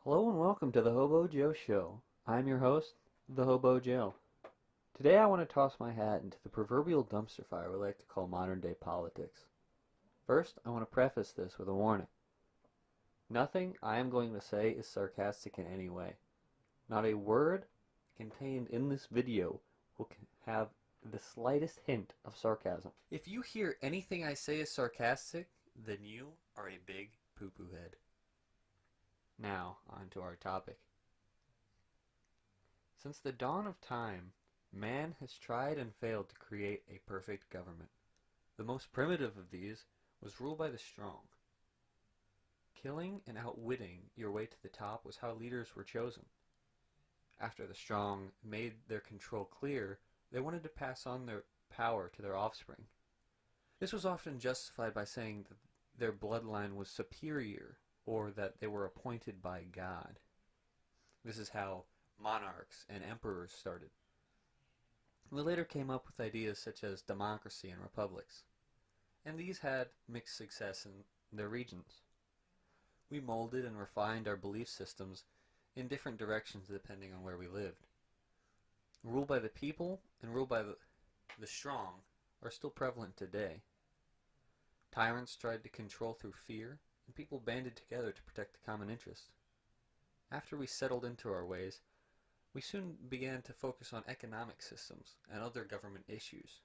Hello and welcome to the Hobo Joe Show. I'm your host, the Hobo Joe. Today I want to toss my hat into the proverbial dumpster fire we like to call modern day politics. First, I want to preface this with a warning. Nothing I am going to say is sarcastic in any way. Not a word contained in this video will have the slightest hint of sarcasm. If you hear anything I say is sarcastic, then you are a big poo-poo head. Now, on to our topic. Since the dawn of time, man has tried and failed to create a perfect government. The most primitive of these was rule by the strong. Killing and outwitting your way to the top was how leaders were chosen. After the strong made their control clear, they wanted to pass on their power to their offspring. This was often justified by saying that their bloodline was superior or that they were appointed by God. This is how monarchs and emperors started. We later came up with ideas such as democracy and republics, and these had mixed success in their regions. We molded and refined our belief systems in different directions depending on where we lived. Rule by the people and rule by the strong are still prevalent today. Tyrants tried to control through fear, and people banded together to protect the common interest. After we settled into our ways, we soon began to focus on economic systems and other government issues.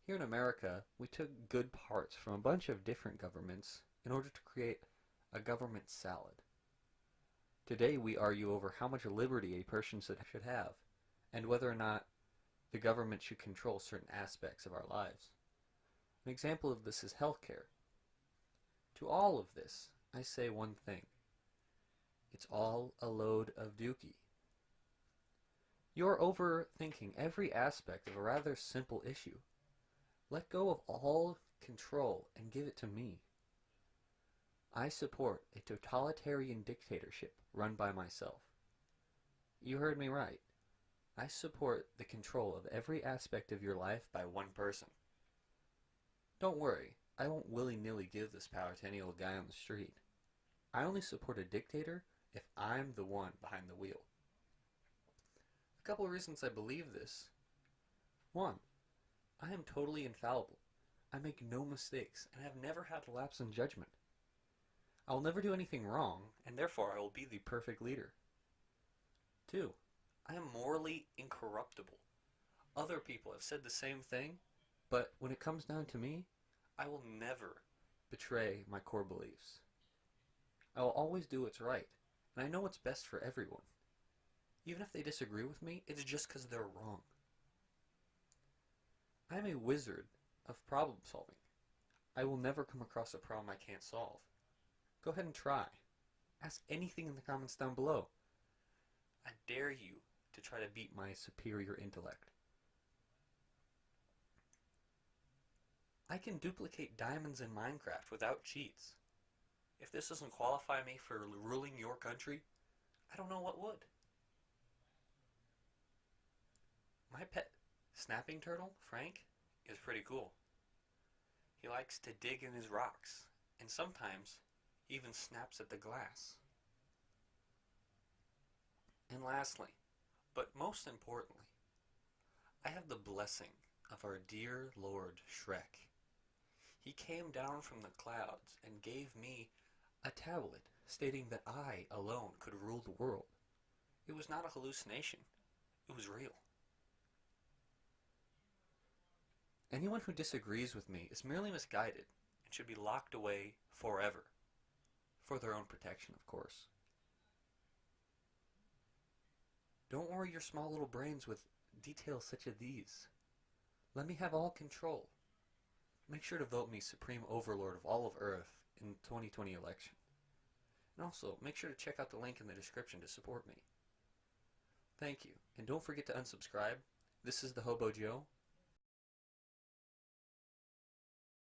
Here in America, we took good parts from a bunch of different governments in order to create a government salad. Today we argue over how much liberty a person should have, and whether or not the government should control certain aspects of our lives. An example of this is healthcare. To all of this, I say one thing. It's all a load of dookie. You're overthinking every aspect of a rather simple issue. Let go of all control and give it to me. I support a totalitarian dictatorship run by myself. You heard me right. I support the control of every aspect of your life by one person. Don't worry, I won't willy-nilly give this power to any old guy on the street. I only support a dictator if I'm the one behind the wheel. A couple of reasons I believe this. 1. I am totally infallible. I make no mistakes and have never had a lapse in judgment. I will never do anything wrong, and therefore I will be the perfect leader. 2. I am morally incorruptible. Other people have said the same thing, but when it comes down to me, I will never betray my core beliefs. I will always do what's right, and I know what's best for everyone. Even if they disagree with me, it's just because they're wrong. I am a wizard of problem solving. I will never come across a problem I can't solve. Go ahead and try. Ask anything in the comments down below. I dare you to try to beat my superior intellect. I can duplicate diamonds in Minecraft without cheats. If this doesn't qualify me for ruling your country, I don't know what would. My pet snapping turtle, Frank, is pretty cool. He likes to dig in his rocks, and sometimes even snaps at the glass. And lastly, but most importantly, I have the blessing of our dear Lord Shrek. He came down from the clouds and gave me a tablet stating that I alone could rule the world. It was not a hallucination. It was real. Anyone who disagrees with me is merely misguided and should be locked away forever. For their own protection, of course. Don't worry your small little brains with details such as these. Let me have all control. Make sure to vote me Supreme Overlord of all of Earth in the 2020 election. And also, make sure to check out the link in the description to support me. Thank you, and don't forget to unsubscribe. This is the Hobo Joe,